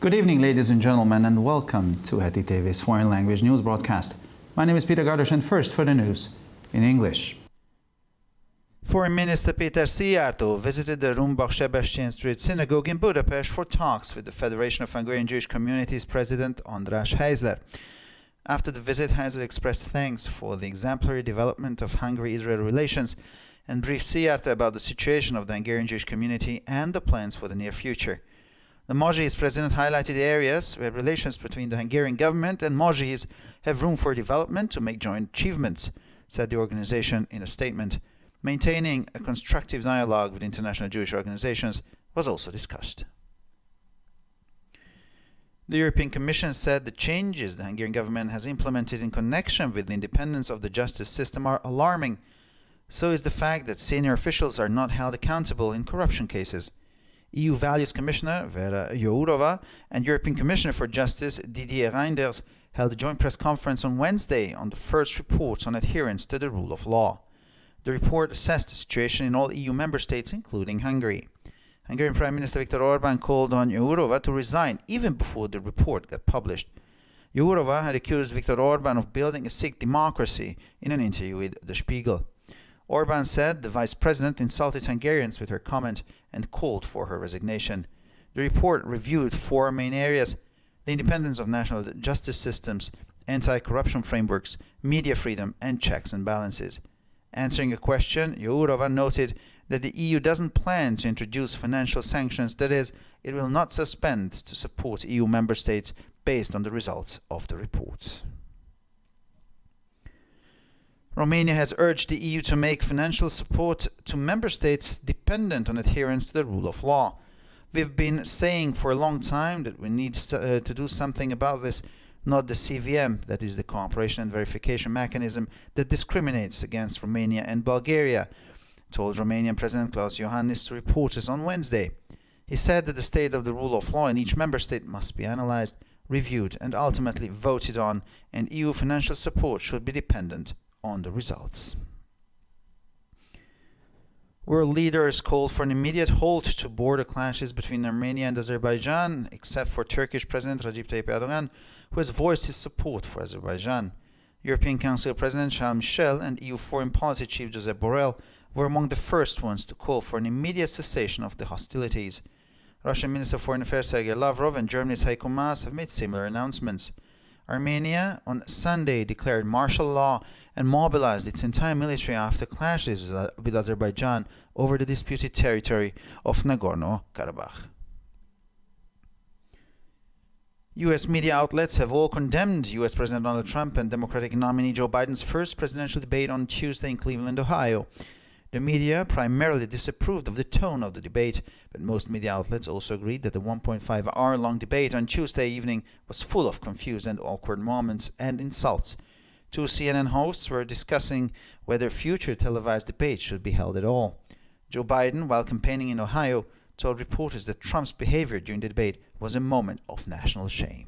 Good evening, ladies and gentlemen, and welcome to Heti TV's foreign language news broadcast. My name is Peter Gardos, and first for the news in English. Foreign Minister Péter Szijjártó visited the Rumbach-Sebestyén Street Synagogue in Budapest for talks with the Federation of Hungarian Jewish Communities President András Heizler. After the visit, Heizler expressed thanks for the exemplary development of Hungary-Israel relations and briefed Szijjártó about the situation of the Hungarian Jewish community and the plans for the near future. The Mozsis president highlighted areas where relations between the Hungarian government and Mozsis have room for development to make joint achievements, said the organization in a statement. Maintaining a constructive dialogue with international Jewish organizations was also discussed. The European Commission said the changes the Hungarian government has implemented in connection with the independence of the justice system are alarming. So is the fact that senior officials are not held accountable in corruption cases. EU Values Commissioner Vera Jourova and European Commissioner for Justice Didier Reynders held a joint press conference on Wednesday on the first report on adherence to the rule of law. The report assessed the situation in all EU member states, including Hungary. Hungarian Prime Minister Viktor Orbán called on Jourova to resign even before the report got published. Jourova had accused Viktor Orbán of building a sick democracy in an interview with Der Spiegel. Orbán said the vice president insulted Hungarians with her comment and called for her resignation. The report reviewed four main areas: the independence of national justice systems, anti-corruption frameworks, media freedom, and checks and balances. Answering a question, Jourova noted that the EU doesn't plan to introduce financial sanctions, that is, it will not suspend to support EU member states based on the results of the report. Romania has urged the EU to make financial support to member states dependent on adherence to the rule of law. We've been saying for a long time that we need to do something about this, not the CVM, that is the Cooperation and Verification Mechanism that discriminates against Romania and Bulgaria, told Romanian President Klaus Iohannis to reporters on Wednesday. He said that the state of the rule of law in each member state must be analyzed, reviewed, and ultimately voted on, and EU financial support should be dependent on the results. World leaders called for an immediate halt to border clashes between Armenia and Azerbaijan, except for Turkish President Recep Tayyip Erdogan, who has voiced his support for Azerbaijan. European Council President Charles Michel and EU Foreign Policy Chief Josep Borrell were among the first ones to call for an immediate cessation of the hostilities. Russian Minister of Foreign Affairs Sergei Lavrov and Germany's Heiko Maas have made similar announcements. Armenia on Sunday declared martial law and mobilized its entire military after clashes with Azerbaijan over the disputed territory of Nagorno-Karabakh. U.S. media outlets have all condemned U.S. President Donald Trump and Democratic nominee Joe Biden's first presidential debate on Tuesday in Cleveland, Ohio. The media primarily disapproved of the tone of the debate, but most media outlets also agreed that the 1.5-hour-long debate on Tuesday evening was full of confused and awkward moments and insults. Two CNN hosts were discussing whether future televised debates should be held at all. Joe Biden, while campaigning in Ohio, told reporters that Trump's behavior during the debate was a moment of national shame.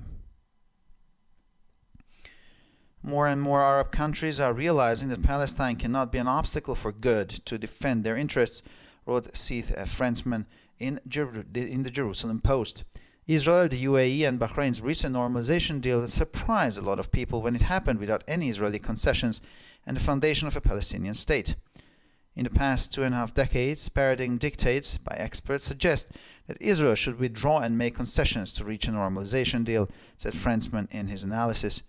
More and more Arab countries are realizing that Palestine cannot be an obstacle for good to defend their interests, wrote Seth Frantzman in the Jerusalem Post. Israel, the UAE, and Bahrain's recent normalization deal surprised a lot of people when it happened without any Israeli concessions and the foundation of a Palestinian state. In the past 2.5 decades, paradigm dictates by experts suggest that Israel should withdraw and make concessions to reach a normalization deal, said Frantzman in his analysis.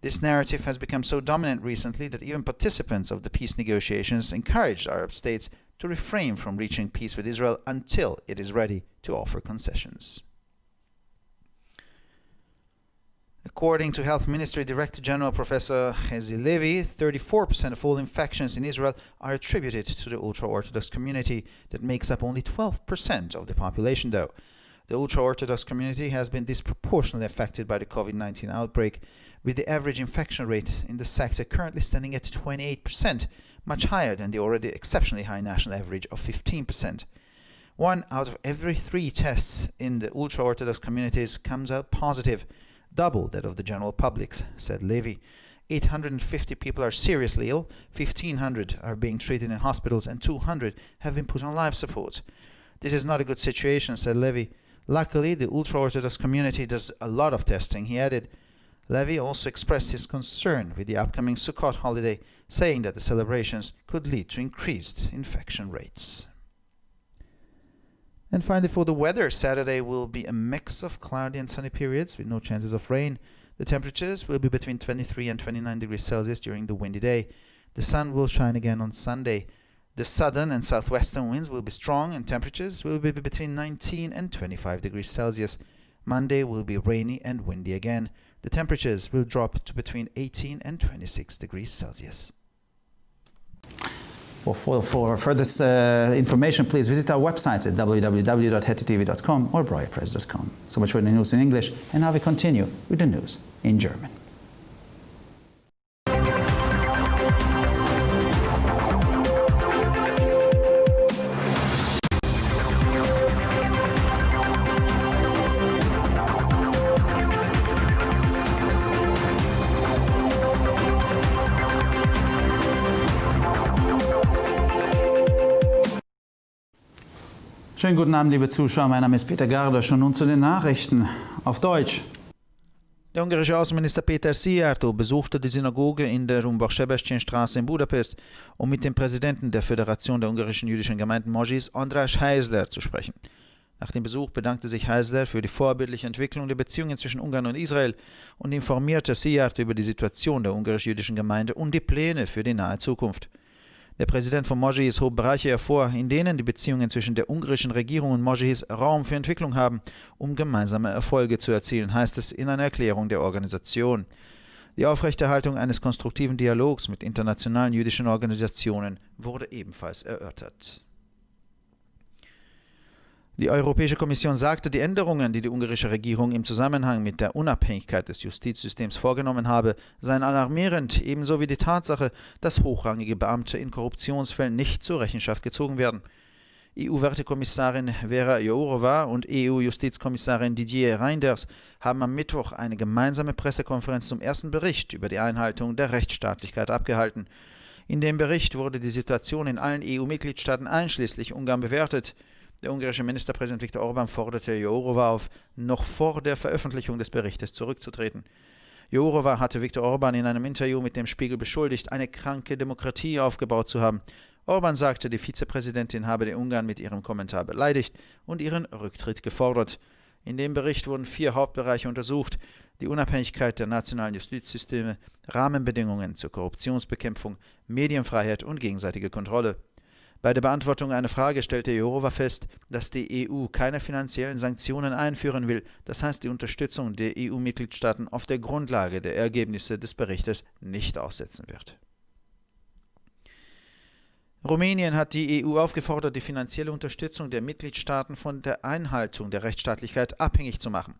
This narrative has become so dominant recently that even participants of the peace negotiations encouraged Arab states to refrain from reaching peace with Israel until it is ready to offer concessions. According to Health Ministry Director General Professor Chezi Levi, 34% of all infections in Israel are attributed to the ultra-Orthodox community that makes up only 12% of the population, though. The ultra-Orthodox community has been disproportionately affected by the COVID-19 outbreak, with the average infection rate in the sector currently standing at 28%, much higher than the already exceptionally high national average of 15%. 1 out of every 3 tests in the ultra-Orthodox communities comes out positive, double that of the general public, said Levy. 850 people are seriously ill, 1,500 are being treated in hospitals, and 200 have been put on life support. This is not a good situation, said Levy. Luckily, the ultra-Orthodox community does a lot of testing, he added. Levy also expressed his concern with the upcoming Sukkot holiday, saying that the celebrations could lead to increased infection rates. And finally, for the weather, Saturday will be a mix of cloudy and sunny periods with no chances of rain. The temperatures will be between 23 and 29 degrees Celsius during the windy day. The sun will shine again on Sunday. The southern and southwestern winds will be strong and temperatures will be between 19 and 25 degrees Celsius. Monday will be rainy and windy again. The temperatures will drop to between 18 and 26 degrees Celsius. For further information, please visit our websites at www.hettytv.com or breuerpress.com. So much for the news in English, and now we continue with the news in German. Schönen guten Abend, liebe Zuschauer. Mein Name ist Peter Gardosch und nun zu den Nachrichten auf Deutsch. Der ungarische Außenminister Péter Szijjártó besuchte die Synagoge in der Rumbach-Sebestyén-Straße in Budapest, um mit dem Präsidenten der Föderation der ungarischen jüdischen Gemeinden Mojis, András Heisler, zu sprechen. Nach dem Besuch bedankte sich Heisler für die vorbildliche Entwicklung der Beziehungen zwischen Ungarn und Israel und informierte Szijjártó über die Situation der ungarisch-jüdischen Gemeinde und die Pläne für die nahe Zukunft. Der Präsident von Mojis hob Bereiche hervor, in denen die Beziehungen zwischen der ungarischen Regierung und Mojis Raum für Entwicklung haben, um gemeinsame Erfolge zu erzielen, heißt es in einer Erklärung der Organisation. Die Aufrechterhaltung eines konstruktiven Dialogs mit internationalen jüdischen Organisationen wurde ebenfalls erörtert. Die Europäische Kommission sagte, die Änderungen, die die ungarische Regierung im Zusammenhang mit der Unabhängigkeit des Justizsystems vorgenommen habe, seien alarmierend, ebenso wie die Tatsache, dass hochrangige Beamte in Korruptionsfällen nicht zur Rechenschaft gezogen werden. EU-Wertekommissarin Vera Jourova und EU-Justizkommissarin Didier Reynders haben am Mittwoch eine gemeinsame Pressekonferenz zum ersten Bericht über die Einhaltung der Rechtsstaatlichkeit abgehalten. In dem Bericht wurde die Situation in allen EU-Mitgliedstaaten einschließlich Ungarn bewertet. Der ungarische Ministerpräsident Viktor Orbán forderte Jourova auf, noch vor der Veröffentlichung des Berichtes zurückzutreten. Jourova hatte Viktor Orbán in einem Interview mit dem Spiegel beschuldigt, eine kranke Demokratie aufgebaut zu haben. Orbán sagte, die Vizepräsidentin habe den Ungarn mit ihrem Kommentar beleidigt und ihren Rücktritt gefordert. In dem Bericht wurden 4 Hauptbereiche untersucht: die Unabhängigkeit der nationalen Justizsysteme, Rahmenbedingungen zur Korruptionsbekämpfung, Medienfreiheit und gegenseitige Kontrolle. Bei der Beantwortung einer Frage stellte Jourova fest, dass die EU keine finanziellen Sanktionen einführen will, das heißt die Unterstützung der EU-Mitgliedstaaten auf der Grundlage der Ergebnisse des Berichtes nicht aussetzen wird. Rumänien hat die EU aufgefordert, die finanzielle Unterstützung der Mitgliedstaaten von der Einhaltung der Rechtsstaatlichkeit abhängig zu machen.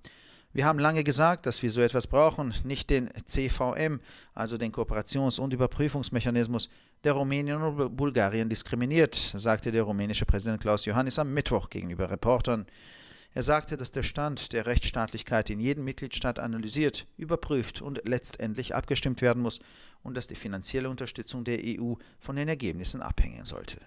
Wir haben lange gesagt, dass wir so etwas brauchen, nicht den CVM, also den Kooperations- und Überprüfungsmechanismus, der Rumänien und Bulgarien diskriminiert, sagte der rumänische Präsident Klaus Iohannis am Mittwoch gegenüber Reportern. Er sagte, dass der Stand der Rechtsstaatlichkeit in jedem Mitgliedstaat analysiert, überprüft und letztendlich abgestimmt werden muss und dass die finanzielle Unterstützung der EU von den Ergebnissen abhängen sollte.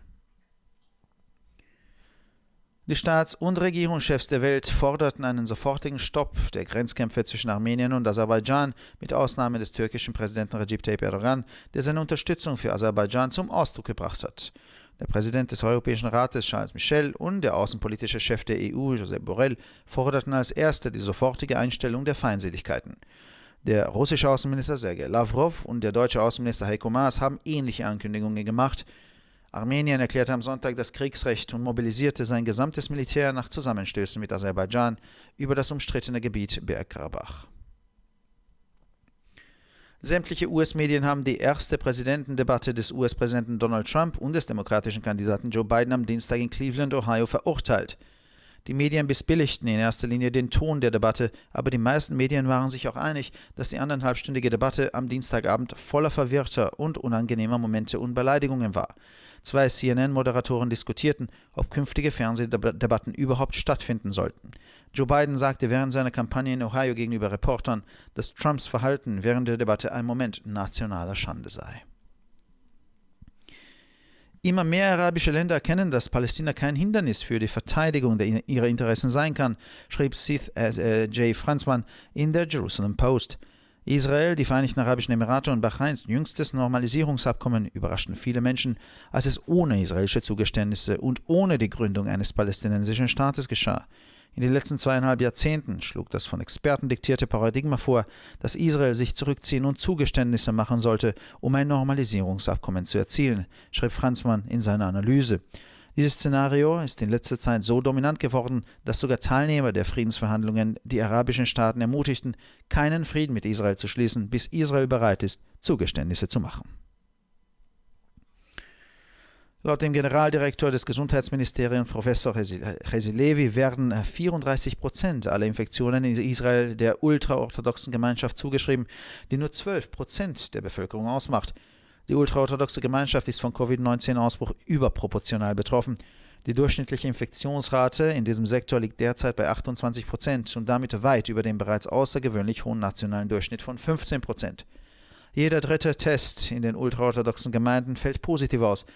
Die Staats- und Regierungschefs der Welt forderten einen sofortigen Stopp der Grenzkämpfe zwischen Armenien und Aserbaidschan, mit Ausnahme des türkischen Präsidenten Recep Tayyip Erdogan, der seine Unterstützung für Aserbaidschan zum Ausdruck gebracht hat. Der Präsident des Europäischen Rates, Charles Michel, und der außenpolitische Chef der EU, Josep Borrell, forderten als Erste die sofortige Einstellung der Feindseligkeiten. Der russische Außenminister Sergei Lavrov und der deutsche Außenminister Heiko Maas haben ähnliche Ankündigungen gemacht. Armenien erklärte am Sonntag das Kriegsrecht und mobilisierte sein gesamtes Militär nach Zusammenstößen mit Aserbaidschan über das umstrittene Gebiet Bergkarabach. Sämtliche US-Medien haben die erste Präsidentendebatte des US-Präsidenten Donald Trump und des demokratischen Kandidaten Joe Biden am Dienstag in Cleveland, Ohio, verurteilt. Die Medien missbilligten in erster Linie den Ton der Debatte, aber die meisten Medien waren sich auch einig, dass die 1,5-stündige Debatte am Dienstagabend voller verwirrter und unangenehmer Momente und Beleidigungen war. 2 CNN-Moderatoren diskutierten, ob künftige Fernsehdebatten überhaupt stattfinden sollten. Joe Biden sagte während seiner Kampagne in Ohio gegenüber Reportern, dass Trumps Verhalten während der Debatte ein Moment nationaler Schande sei. Immer mehr arabische Länder erkennen, dass Palästina kein Hindernis für die Verteidigung ihrer Interessen sein kann, schrieb Seth J. Franzmann in der Jerusalem Post. Israel, die Vereinigten Arabischen Emirate und Bahrains jüngstes Normalisierungsabkommen überraschten viele Menschen, als es ohne israelische Zugeständnisse und ohne die Gründung eines palästinensischen Staates geschah. In den letzten 2,5 Jahrzehnten schlug das von Experten diktierte Paradigma vor, dass Israel sich zurückziehen und Zugeständnisse machen sollte, um ein Normalisierungsabkommen zu erzielen, schrieb Franzmann in seiner Analyse. Dieses Szenario ist in letzter Zeit so dominant geworden, dass sogar Teilnehmer der Friedensverhandlungen die arabischen Staaten ermutigten, keinen Frieden mit Israel zu schließen, bis Israel bereit ist, Zugeständnisse zu machen. Laut dem Generaldirektor des Gesundheitsministeriums, Professor Chezi Levi, werden 34% aller Infektionen in Israel der ultraorthodoxen Gemeinschaft zugeschrieben, die nur 12% der Bevölkerung ausmacht. Die ultraorthodoxe Gemeinschaft ist von Covid-19-Ausbruch überproportional betroffen. Die durchschnittliche Infektionsrate in diesem Sektor liegt derzeit bei 28% und damit weit über dem bereits außergewöhnlich hohen nationalen Durchschnitt von 15%. Jeder dritte Test in den ultraorthodoxen Gemeinden fällt positiv aus.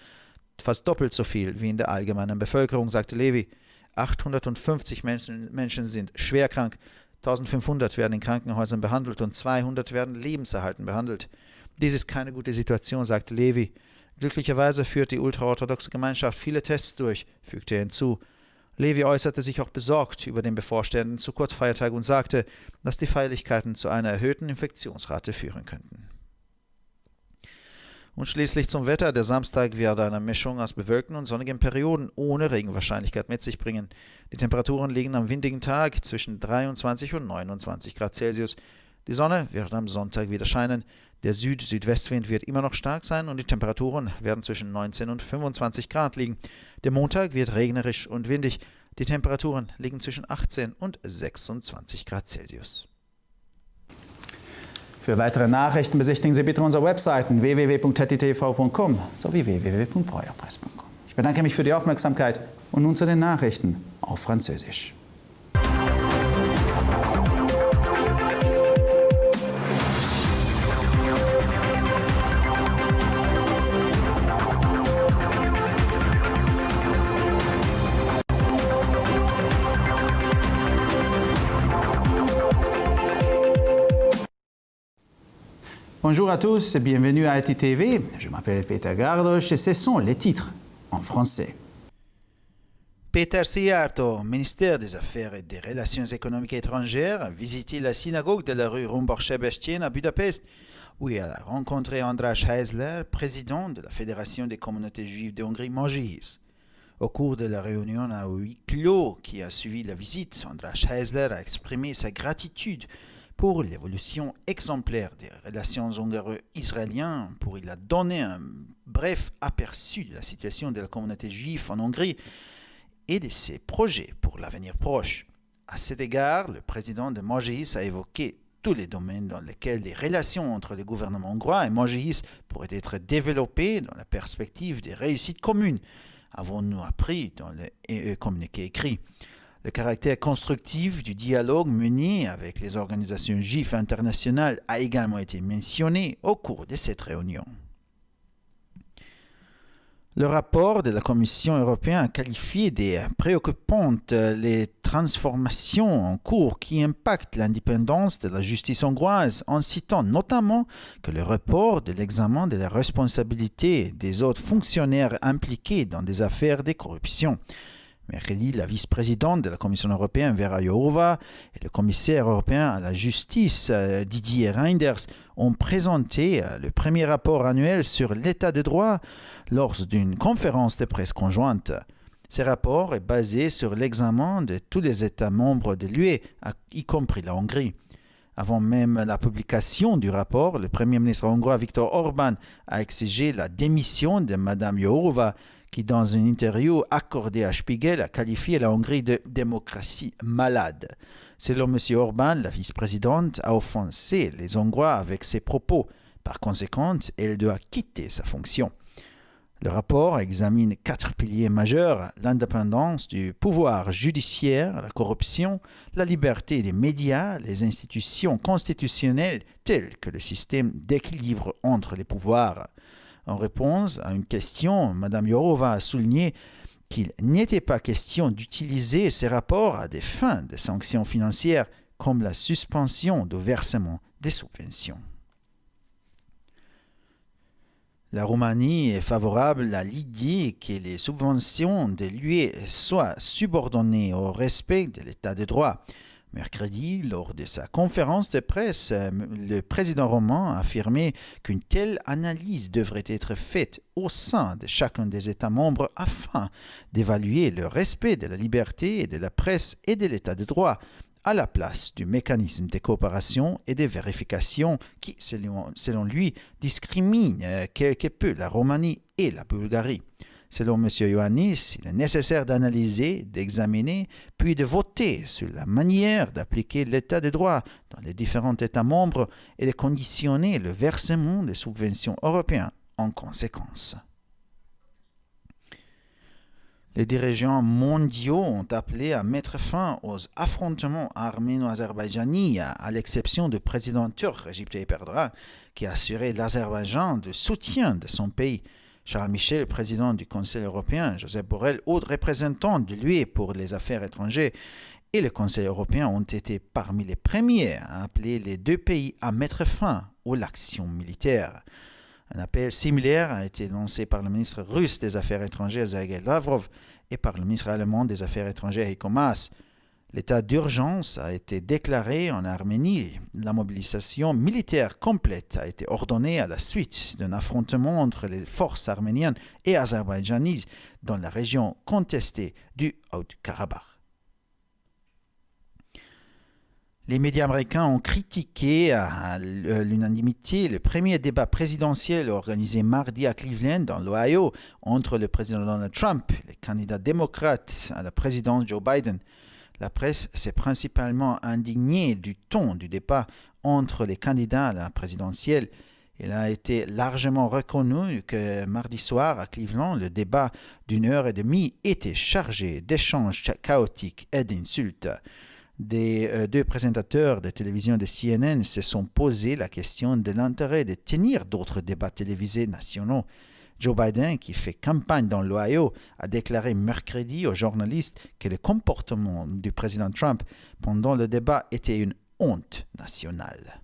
Fast doppelt so viel wie in der allgemeinen Bevölkerung, sagte Levi. 850 Menschen sind schwerkrank, 1500 werden in Krankenhäusern behandelt und 200 werden lebenserhaltend behandelt. Dies ist keine gute Situation, sagte Levi. Glücklicherweise führt die ultraorthodoxe Gemeinschaft viele Tests durch, fügte er hinzu. Levi äußerte sich auch besorgt über den bevorstehenden Sukkot-Feiertag und sagte, dass die Feierlichkeiten zu einer erhöhten Infektionsrate führen könnten. Und schließlich zum Wetter. Der Samstag wird eine Mischung aus bewölkten und sonnigen Perioden ohne Regenwahrscheinlichkeit mit sich bringen. Die Temperaturen liegen am windigen Tag zwischen 23 und 29 Grad Celsius. Die Sonne wird am Sonntag wieder scheinen. Der Süd-Südwestwind wird immer noch stark sein und die Temperaturen werden zwischen 19 und 25 Grad liegen. Der Montag wird regnerisch und windig. Die Temperaturen liegen zwischen 18 und 26 Grad Celsius. Für weitere Nachrichten besichtigen Sie bitte unsere Webseiten www.ttv.com sowie www.breuerpresse.com. Ich bedanke mich für die Aufmerksamkeit und nun zu den Nachrichten auf Französisch. Bonjour à tous et bienvenue à ITTV. Je m'appelle Peter Gardosh et ce sont les titres en français. Peter Sijarto, ministère des Affaires et des Relations économiques étrangères, a visité la synagogue de la rue Rumborg-Sebastian à Budapest, où il a rencontré András Heisler, président de la Fédération des communautés juives de Hongrie, Mojhis. Au cours de la réunion à huis clos qui a suivi la visite, András Heisler a exprimé sa gratitude pour l'évolution exemplaire des relations hongro-israéliennes, il a donné un bref aperçu de la situation de la communauté juive en Hongrie et de ses projets pour l'avenir proche. À cet égard, le président de Mojhis a évoqué tous les domaines dans lesquels les relations entre le gouvernement hongrois et Mojhis pourraient être développées dans la perspective des réussites communes, avons-nous appris dans le communiqué écrit. Le caractère constructif du dialogue mené avec les organisations juives internationales a également été mentionné au cours de cette réunion. Le rapport de la Commission européenne a qualifié de préoccupantes les transformations en cours qui impactent l'indépendance de la justice hongroise, en citant notamment que le report de l'examen de la responsabilité des autres fonctionnaires impliqués dans des affaires de corruption. Mercredi, la vice-présidente de la Commission européenne, Vera Jourova, et le commissaire européen à la justice, Didier Reynders, ont présenté le premier rapport annuel sur l'état de droit lors d'une conférence de presse conjointe. Ce rapport est basé sur l'examen de tous les États membres de l'UE, y compris la Hongrie. Avant même la publication du rapport, le Premier ministre hongrois Viktor Orbán a exigé la démission de Mme Jourova, qui, dans une interview accordée à Spiegel, a qualifié la Hongrie de démocratie malade. Selon M. Orbán, la vice-présidente a offensé les Hongrois avec ses propos. Par conséquent, elle doit quitter sa fonction. Le rapport examine 4 piliers majeurs: l'indépendance du pouvoir judiciaire, la corruption, la liberté des médias, les institutions constitutionnelles telles que le système d'équilibre entre les pouvoirs. En réponse à une question, Mme Jourova a souligné qu'il n'était pas question d'utiliser ces rapports à des fins de sanctions financières comme la suspension du versement des subventions. La Roumanie est favorable à l'idée que les subventions de l'UE soient subordonnées au respect de l'état de droit. Mercredi, lors de sa conférence de presse, le président roumain a affirmé qu'une telle analyse devrait être faite au sein de chacun des États membres afin d'évaluer le respect de la liberté et de la presse et de l'état de droit, à la place du mécanisme de coopération et de vérification qui, selon lui, discrimine quelque peu la Roumanie et la Bulgarie. Selon M. Ioannis, il est nécessaire d'analyser, d'examiner, puis de voter sur la manière d'appliquer l'état de droit dans les différents États membres et de conditionner le versement des subventions européennes en conséquence. Les dirigeants mondiaux ont appelé à mettre fin aux affrontements arméno-azerbaïdjanais, à l'exception du président turc Recep Tayyip Erdogan, qui a assuré l'Azerbaïdjan de soutien de son pays. Charles Michel, président du Conseil européen, Josep Borrell, haut représentant de l'UE pour les affaires étrangères, et le Conseil européen ont été parmi les premiers à appeler les deux pays à mettre fin à l'action militaire. Un appel similaire a été lancé par le ministre russe des Affaires étrangères Sergei Lavrov et par le ministre allemand des Affaires étrangères Heiko Maas. L'état d'urgence a été déclaré en Arménie. La mobilisation militaire complète a été ordonnée à la suite d'un affrontement entre les forces arméniennes et azerbaïdjanaises dans la région contestée du Haut-Karabakh. Les médias américains ont critiqué à l'unanimité le premier débat présidentiel organisé mardi à Cleveland, dans l'Ohio, entre le président Donald Trump et le candidat démocrate à la présidence Joe Biden. La presse s'est principalement indignée du ton du débat entre les candidats à la présidentielle. Il a été largement reconnu que mardi soir à Cleveland, le débat d'une heure et demie était chargé d'échanges chaotiques et d'insultes. Des deux présentateurs de télévision de CNN se sont posé la question de l'intérêt de tenir d'autres débats télévisés nationaux. Joe Biden, qui fait campagne dans l'Ohio, a déclaré mercredi aux journalistes que le comportement du président Trump pendant le débat était une honte nationale.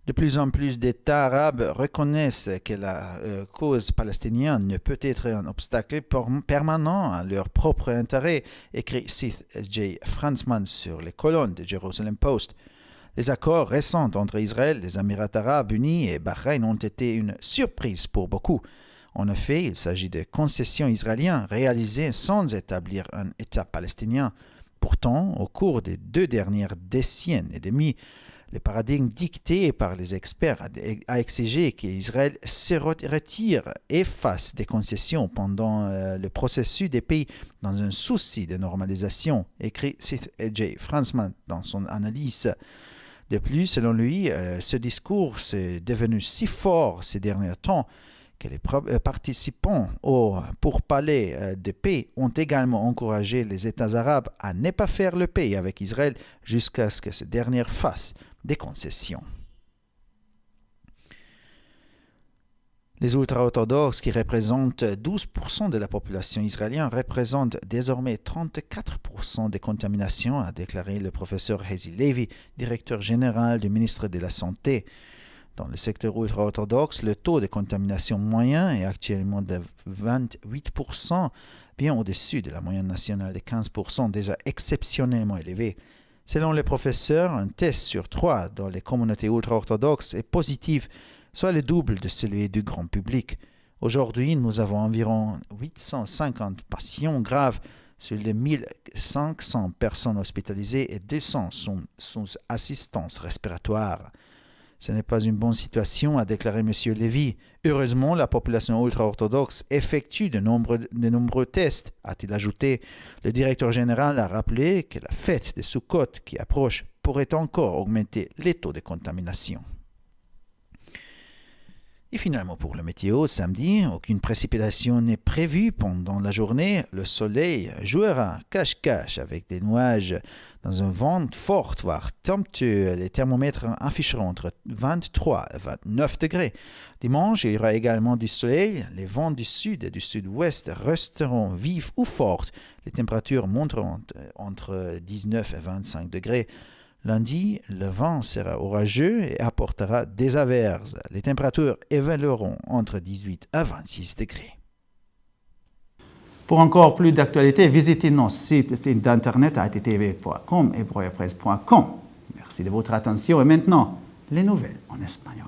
De plus en plus d'États arabes reconnaissent que la cause palestinienne ne peut être un obstacle permanent à leur propre intérêt, écrit Seth J. Franzman sur les colonnes de Jerusalem Post. Les accords récents entre Israël, les Émirats arabes unis et Bahreïn ont été une surprise pour beaucoup. En effet, il s'agit de concessions israéliennes réalisées sans établir un État palestinien. Pourtant, au cours des 2 dernières décennies et demie, le paradigme dicté par les experts a exigé qu'Israël se retire et fasse des concessions pendant le processus des pays dans un souci de normalisation, écrit Seth J. Franzman dans son analyse. De plus, selon lui, ce discours est devenu si fort ces derniers temps que les participants au pourparlers de paix ont également encouragé les États arabes à ne pas faire le paix avec Israël jusqu'à ce que ce dernier fasse des concessions. Les ultra-orthodoxes, qui représentent 12% de la population israélienne, représentent désormais 34% des contaminations, a déclaré le professeur Hezi Levi, directeur général du ministère de la Santé. Dans le secteur ultra-orthodoxe, le taux de contamination moyen est actuellement de 28%, bien au-dessus de la moyenne nationale de 15%, déjà exceptionnellement élevé. Selon le professeur, un test sur 3 dans les communautés ultra-orthodoxes est positif, soit le double de celui du grand public. Aujourd'hui, nous avons environ 850 patients graves sur les 1500 personnes hospitalisées et 200 sont sous assistance respiratoire. Ce n'est pas une bonne situation, a déclaré M. Lévy. Heureusement, la population ultra-orthodoxe effectue de nombreux tests, a-t-il ajouté. Le directeur général a rappelé que la fête de Sukkot qui approche pourrait encore augmenter les taux de contamination. Et finalement, pour le météo, samedi, aucune précipitation n'est prévue pendant la journée. Le soleil jouera cache-cache avec des nuages dans un vent fort, voire tempétueux. Les thermomètres afficheront entre 23 et 29 degrés. Dimanche, il y aura également du soleil. Les vents du sud et du sud-ouest resteront vifs ou forts. Les températures monteront entre 19 et 25 degrés. Lundi, le vent sera orageux et apportera des averses. Les températures évolueront entre 18 et 26 degrés. Pour encore plus d'actualités, visitez nos sites internet attv.com et broyapresse.com. Merci de votre attention et maintenant, les nouvelles en espagnol.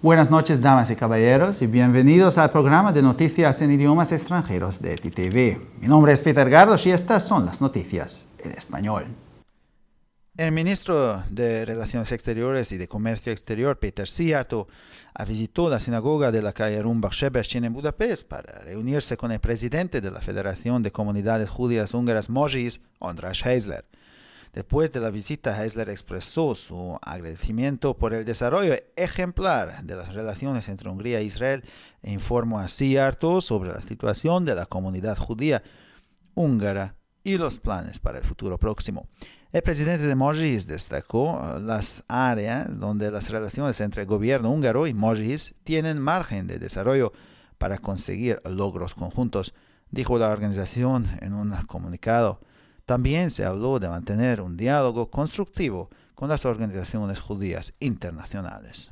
Buenas noches, damas y caballeros, y bienvenidos al programa de noticias en idiomas extranjeros de ETV. Mi nombre es Peter Gardos y estas son las noticias en español. El ministro de Relaciones Exteriores y de Comercio Exterior, Péter Szijjártó, visitó la sinagoga de la calle Rumbach-Sebestyén en Budapest para reunirse con el presidente de la Federación de Comunidades Judías Húngaras Mojis, András Heisler. Después de la visita, Heisler expresó su agradecimiento por el desarrollo ejemplar de las relaciones entre Hungría e Israel e informó a Szijjártó sobre la situación de la comunidad judía húngara y los planes para el futuro próximo. El presidente de Mojis destacó las áreas donde las relaciones entre el gobierno húngaro y Mojis tienen margen de desarrollo para conseguir logros conjuntos, dijo la organización en un comunicado. También se habló de mantener un diálogo constructivo con las organizaciones judías internacionales.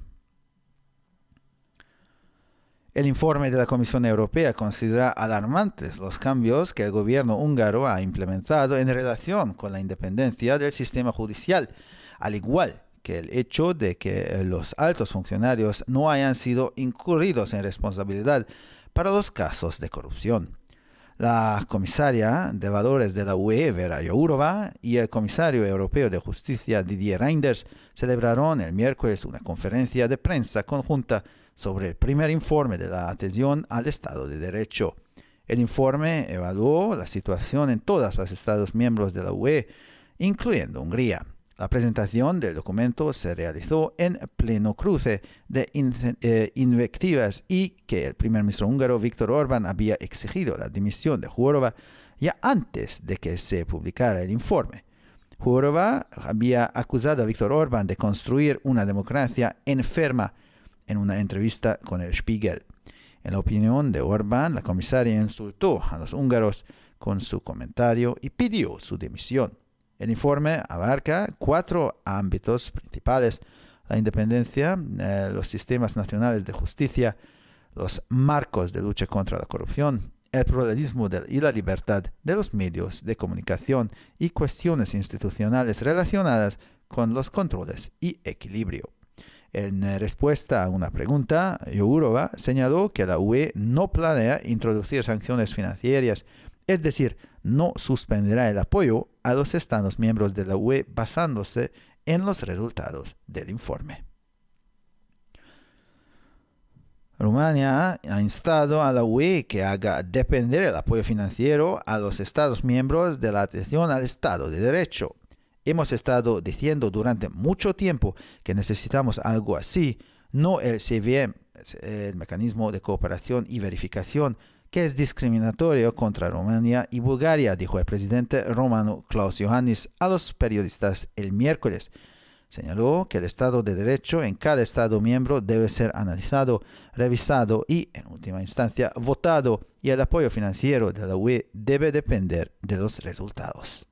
El informe de la Comisión Europea considera alarmantes los cambios que el gobierno húngaro ha implementado en relación con la independencia del sistema judicial, al igual que el hecho de que los altos funcionarios no hayan sido incurridos en responsabilidad para los casos de corrupción. La comisaria de Valores de la UE, Vera Jourova, y el comisario europeo de Justicia, Didier Reynders, celebraron el miércoles una conferencia de prensa conjunta sobre el primer informe de la atención al Estado de Derecho. El informe evaluó la situación en todos los Estados miembros de la UE, incluyendo Hungría. La presentación del documento se realizó en pleno cruce de invectivas y que el primer ministro húngaro Viktor Orbán había exigido la dimisión de Jourova ya antes de que se publicara el informe. Jourova había acusado a Viktor Orbán de construir una democracia enferma en una entrevista con el Spiegel. En la opinión de Orbán, la comisaria insultó a los húngaros con su comentario y pidió su dimisión. El informe abarca 4 ámbitos principales: la independencia, los sistemas nacionales de justicia, los marcos de lucha contra la corrupción, el pluralismo y la libertad de los medios de comunicación y cuestiones institucionales relacionadas con los controles y equilibrio. En respuesta a una pregunta, Jourova señaló que la UE no planea introducir sanciones financieras, es decir, no suspenderá el apoyo a los Estados miembros de la UE basándose en los resultados del informe. Rumania ha instado a la UE que haga depender el apoyo financiero a los Estados miembros de la atención al Estado de Derecho. Hemos estado diciendo durante mucho tiempo que necesitamos algo así, no el CVM, el Mecanismo de Cooperación y Verificación, que es discriminatorio contra Rumania y Bulgaria, dijo el presidente romano Klaus Iohannis a los periodistas el miércoles. Señaló que el Estado de Derecho en cada Estado miembro debe ser analizado, revisado y, en última instancia, votado, y el apoyo financiero de la UE debe depender de los resultados.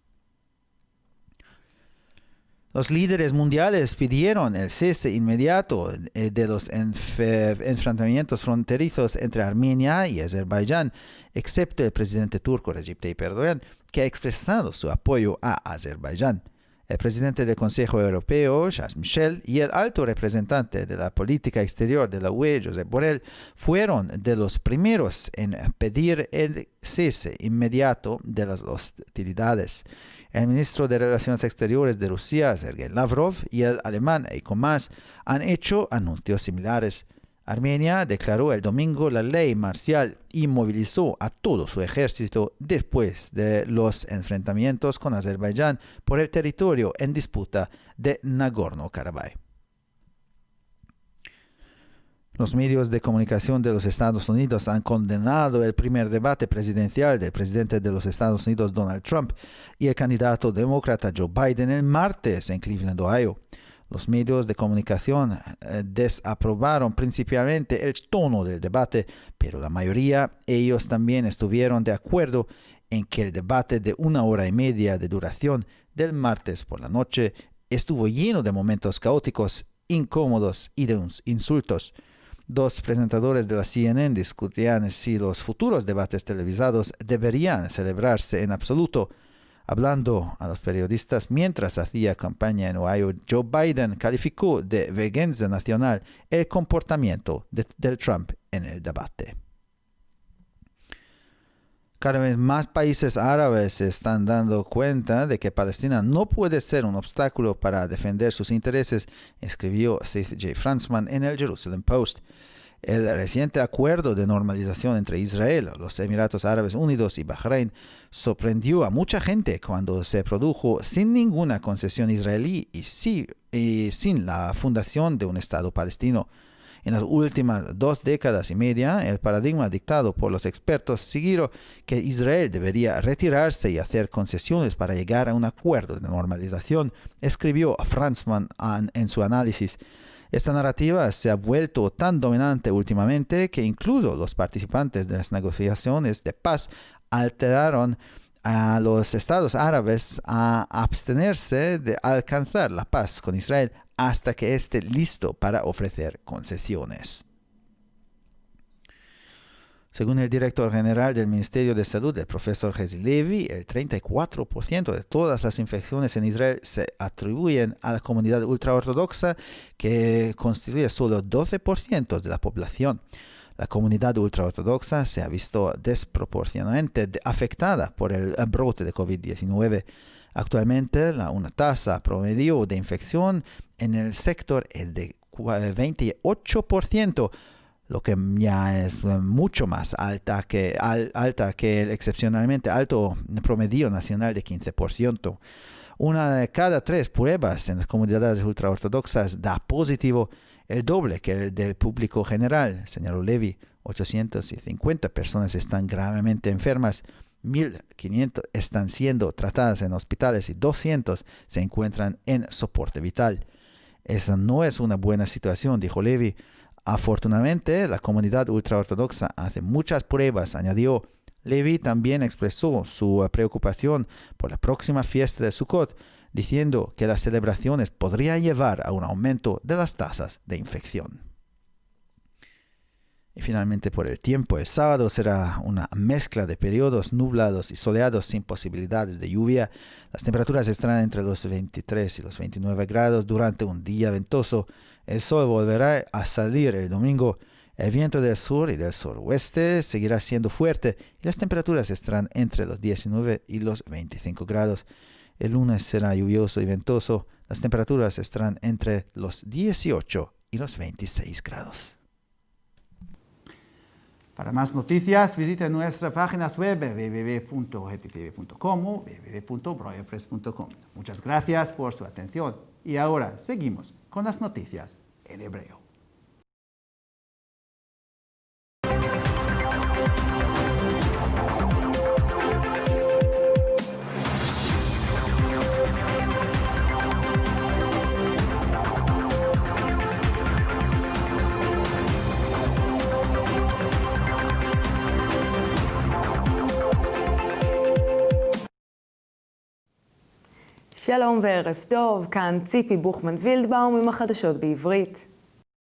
Los líderes mundiales pidieron el cese inmediato de los enfrentamientos fronterizos entre Armenia y Azerbaiyán, excepto el presidente turco Recep Tayyip Erdogan, que ha expresado su apoyo a Azerbaiyán. El presidente del Consejo Europeo, Charles Michel, y el alto representante de la política exterior de la UE, Josep Borrell, fueron de los primeros en pedir el cese inmediato de las hostilidades. El ministro de Relaciones Exteriores de Rusia, Sergei Lavrov, y el alemán Heiko Maas han hecho anuncios similares. Armenia declaró el domingo la ley marcial y movilizó a todo su ejército después de los enfrentamientos con Azerbaiyán por el territorio en disputa de Nagorno-Karabaj. Los medios de comunicación de los Estados Unidos han condenado el primer debate presidencial del presidente de los Estados Unidos, Donald Trump, y el candidato demócrata Joe Biden el martes en Cleveland, Ohio. Los medios de comunicación desaprobaron principalmente el tono del debate, pero la mayoría, ellos también estuvieron de acuerdo en que el debate de 1 hora y media de duración del martes por la noche estuvo lleno de momentos caóticos, incómodos y de insultos. Dos presentadores de la CNN discutían si los futuros debates televisados deberían celebrarse en absoluto. Hablando a los periodistas mientras hacía campaña en Ohio, Joe Biden calificó de vergüenza nacional el comportamiento del Trump en el debate. Cada vez más países árabes se están dando cuenta de que Palestina no puede ser un obstáculo para defender sus intereses, escribió Seth J. Franzman en el Jerusalem Post. El reciente acuerdo de normalización entre Israel, los Emiratos Árabes Unidos y Bahrein sorprendió a mucha gente cuando se produjo sin ninguna concesión israelí y sin la fundación de un Estado palestino. En las últimas 2 décadas y media, el paradigma dictado por los expertos sugirió que Israel debería retirarse y hacer concesiones para llegar a un acuerdo de normalización, escribió Franzman en su análisis. Esta narrativa se ha vuelto tan dominante últimamente que incluso los participantes de las negociaciones de paz alteraron a los estados árabes a abstenerse de alcanzar la paz con Israel hasta que esté listo para ofrecer concesiones. Según el director general del Ministerio de Salud, el profesor Hezi Levi, el 34% de todas las infecciones en Israel se atribuyen a la comunidad ultraortodoxa, que constituye solo 12% de la población. La comunidad ultraortodoxa se ha visto desproporcionadamente afectada por el brote de COVID-19. Actualmente, una tasa promedio de infección en el sector es de 28%, lo que ya es mucho más alta que el excepcionalmente alto promedio nacional de 15%. 1 de cada 3 pruebas en las comunidades ultraortodoxas da positivo, el doble que el del público general, señaló Levi. 850 personas están gravemente enfermas, 1.500 están siendo tratadas en hospitales y 200 se encuentran en soporte vital. Esa no es una buena situación, dijo Levi. Afortunadamente, la comunidad ultraortodoxa hace muchas pruebas, añadió. Levi también expresó su preocupación por la próxima fiesta de Sukkot, diciendo que las celebraciones podrían llevar a un aumento de las tasas de infección. Y finalmente, por el tiempo, el sábado será una mezcla de periodos nublados y soleados sin posibilidades de lluvia. Las temperaturas estarán entre los 23 y los 29 grados durante un día ventoso. El sol volverá a salir el domingo. El viento del sur y del suroeste seguirá siendo fuerte y las temperaturas estarán entre los 19 y los 25 grados. El lunes será lluvioso y ventoso. Las temperaturas estarán entre los 18 y los 26 grados. Para más noticias, visite nuestras páginas web www.ttv.com o www.breuerpress.com. Muchas gracias por su atención. Y ahora seguimos con las noticias en hebreo. שלום וערב טוב, כאן ציפי בוכמן וילדבאום עם החדשות בעברית.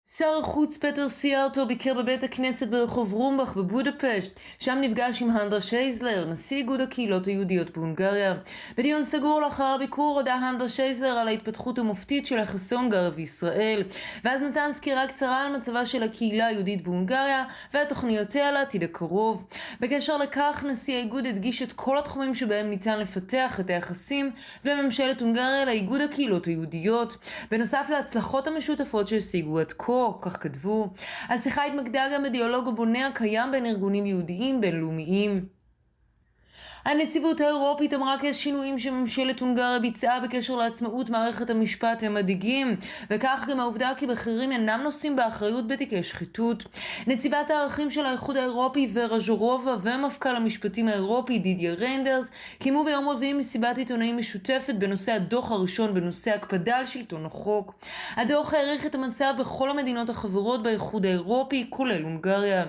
שר החוץ פטר סיארטו ביקר בבית הכנסת ברחוב רומבך בבודפשט, שם נפגש עם הנדרש הייזלר, נשיא איגוד הקהילות היהודיות בהונגריה. בדיון סגור לאחר הביקור הודה הנדרש הייזלר על ההתפתחות המופתית של יחסי הונגריה וישראל, ואז נתן סקירה קצרה על מצבה של הקהילה היהודית בהונגריה ותוכניותיה לעתיד הקרוב. בקשר לכך, נשיא האיגוד הדגיש את כל התחומים שבהם ניתן לפתח את היחסים בין ממשלת הונגריה לאיגוד הקהילות היהודיות, בנוסף להצלחות המשותפות שהשיגו עד כה. כך כתבו. השיחה התמקדה גם בדיאלוג הבונה הקיים בין ארגונים יהודיים בינלאומיים. הנציבות האירופית אמרה כי השינויים שממשלת הונגריה ביצעה בקשר לעצמאות מערכת המשפט הם מדאיגים, וכך גם העובדה כי בכירים אינם נושאים באחריות בתיקי שחיתות. נציבת הערכים של האיחוד האירופי ורה ז'ורובה ומפכ"ל המשפטים האירופי דידיה ריינדרס קיימו ביום רביעי מסיבת עיתונאים משותפת בנושא הדוח הראשון בנושא הקפדה על שלטון החוק. הדוח העריך את המצב בכל המדינות החברות באיחוד האירופי, כולל הונגריה.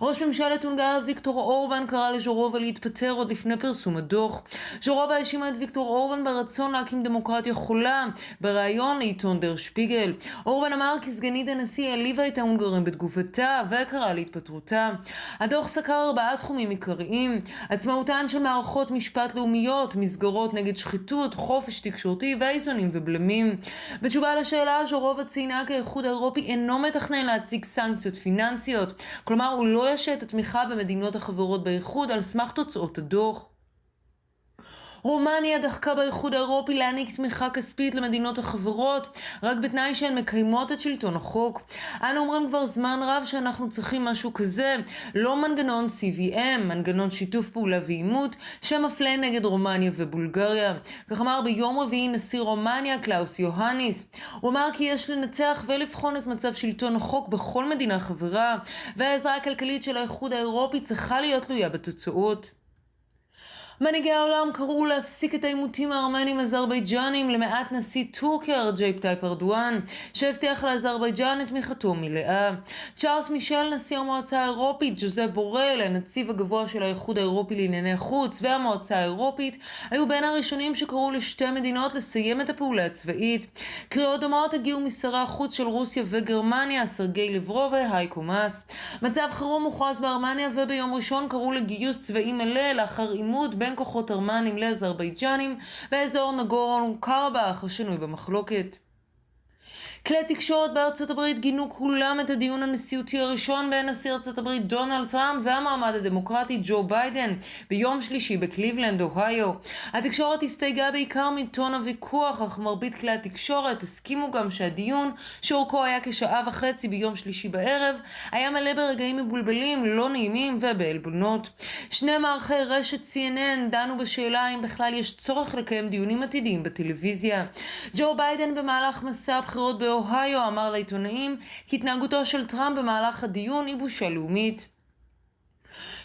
ראש ממשלת הונגריה ויקטור אורבן קרא לז'ורובה להתפטר עוד לפני פרסום הדוח. ז'ורובה האשימה את ויקטור אורבן ברצון להקים דמוקרטיה חולה, בריאיון לעיתון דר שפיגל. אורבן אמר כי סגנית הנשיא העליבה את ההונגרים בתגובתה וקרא להתפטרותה. הדוח סקר 4 תחומים עיקריים: עצמאותן של מערכות משפט לאומיות, מסגרות נגד שחיתות, חופש תקשורתי ואיזונים ובלמים. בתשובה לשאלה, ז'ורובה ציינה כי האיחוד האירופי אינו מתכנן להציג סנקציות פיננסיות, כלומר הוא לא ישעה את התמיכה במדינות החברות באיחוד על סמך תוצאות הדוח. רומניה דחקה באיחוד האירופי להעניק תמיכה כספית למדינות החברות, רק בתנאי שהן מקיימות את שלטון החוק. אנו אומרים כבר זמן רב שאנחנו צריכים משהו כזה, לא מנגנון CVM, מנגנון שיתוף פעולה ואימות, שמפלה נגד רומניה ובולגריה. כך אמר ביום רביעי נשיא רומניה קלאוס יוהניס. הוא אמר כי יש לנצח ולבחון את מצב שלטון החוק בכל מדינה חברה, והעזרה הכלכלית של האיחוד האירופי צריכה להיות תלויה בתוצאות. מנהיגי העולם קראו להפסיק את העימותים הארמנים אזרבייג'נים למעט נשיא טורקיה רג'ייפ טייפ ארדואן, שהבטיח לאזרבייג'ן את תמיכתו מלאה. צ'ארלס מישל, נשיא המועצה האירופית, ג'וזפ בורל, הנציב הגבוה של האיחוד האירופי לענייני חוץ והמועצה האירופית, היו בין הראשונים שקראו לשתי מדינות לסיים את הפעולה הצבאית. קריאות דומות הגיעו משרי החוץ של רוסיה וגרמניה, סרגי לברוב והייקו מאס. מצב חירום מוכרז בארמניה, וביום ראשון קראו לגיוס צבאי מלא לאחר עימות בין כוחות ארמנים לאזרבייג'נים באזור נגורנו קרבאך השנוי במחלוקת. כלי תקשורת בארצות הברית גינו כולם את הדיון הנשיאותי הראשון בין נשיא ארצות הברית דונלד טראמפ והמועמד הדמוקרטי ג'ו ביידן ביום שלישי בקליבלנד, אוהיו. התקשורת הסתייגה בעיקר מטון הוויכוח, אך מרבית כלי התקשורת הסכימו גם שהדיון, שאורכו היה כשעה וחצי ביום שלישי בערב, היה מלא ברגעים מבולבלים, לא נעימים ובעלבונות. 2 מערכי רשת CNN דנו בשאלה אם בכלל יש צורך לקיים דיונים עתידיים בטלוויזיה. ג'ו ביידן במהלך מסע הבחירות באוהיו אמר לעיתונאים כי התנהגותו של טראמפ במהלך הדיון היא בושה לאומית.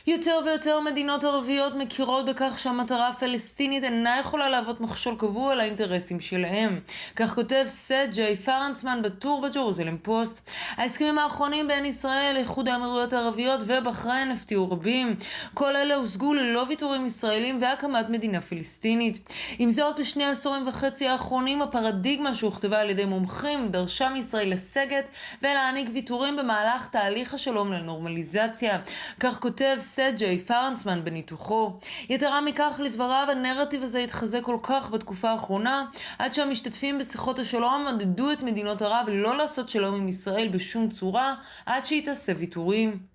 יותר ויותר מדינות ערביות מכירות בכך שהמטרה הפלסטינית אינה יכולה להוות מכשול קבוע לאינטרסים שלהם. כך כותב סט ג'יי פרנסמן בטור בג'רוזלם פוסט. ההסכמים האחרונים בין ישראל, איחוד האמירויות הערביות ובחריין הפתיעו רבים. כל אלה הושגו ללא ויתורים ישראלים והקמת מדינה פלסטינית. עם זאת, בשני העשורים וחצי האחרונים, הפרדיגמה שהוכתבה על ידי מומחים דרשה מישראל לסגת ולהעניק ויתורים במהלך תהליך השלום לנורמליזציה. כך כותב סט ג'יי פרנסמן בניתוחו. יתרה מכך, לדבריו, הנרטיב הזה התחזק כל כך בתקופה האחרונה, עד שהמשתתפים בשיחות השלום עודדו את מדינות ערב לא לעשות שלום עם ישראל בשום צורה, עד שהיא תעשה ויתורים.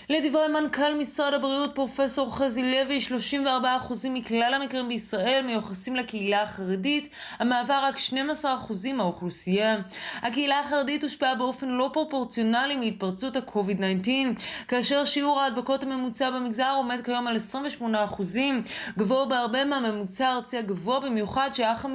לדברי מנכ"ל משרד הבריאות פרופסור חזי לוי, 34% מכלל המקרים בישראל מיוחסים לקהילה החרדית, המהווה רק 12% מהאוכלוסייה. הקהילה החרדית הושפעה באופן לא פרופורציונלי מהתפרצות ה-COVID-19, כאשר שיעור ההדבקות הממוצע במגזר עומד כיום על 28%, גבוה בהרבה מהממוצע הארצי הגבוה במיוחד שהיה 15%.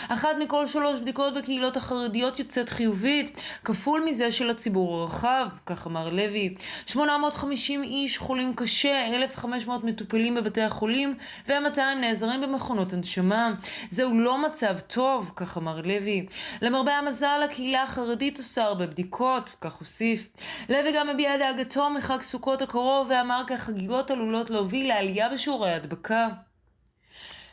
1 מכל 3 בדיקות בקהילות החרדיות יוצאת חיובית, כפול מזה של הציבור הרחב, כך אמר לוי. 850 איש חולים קשה, 1,500 מטופלים בבתי החולים ו200 נעזרים במכונות הנשמה. זהו לא מצב טוב, כך אמר לוי. למרבה המזל, הקהילה החרדית עושה הרבה בדיקות, כך הוסיף. לוי גם הביע דאגתו מחג סוכות הקרוב ואמר כי החגיגות עלולות להוביל לעלייה בשיעורי ההדבקה.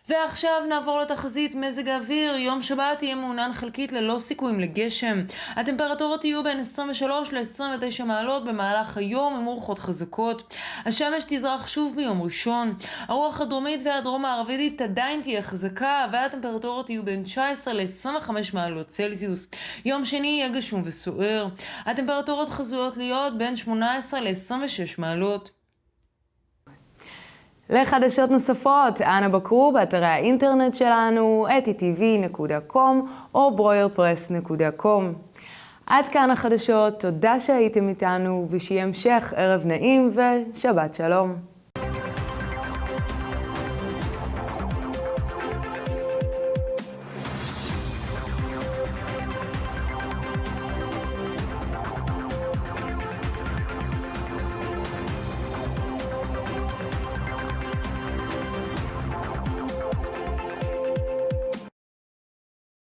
ועכשיו נעבור לתחזית מזג האוויר. יום שבת יהיה מעונן חלקית ללא סיכויים לגשם. הטמפרטורות יהיו בין 23 ל-29 מעלות במהלך היום עם רוחות חזקות. השמש תזרח שוב ביום ראשון. הרוח הדרומית והדרום הערבית עדיין תהיה חזקה, והטמפרטורות יהיו בין 19 ל-25 מעלות צלזיוס. יום שני יהיה גשום וסוער. הטמפרטורות חזויות להיות בין 18 ל-26 מעלות. לחדשות נוספות, אנא בקרו באתרי האינטרנט שלנו, etitv.com או broyerpress.com. עד כאן החדשות, תודה שהייתם איתנו ושיהיה המשך ערב נעים ושבת שלום.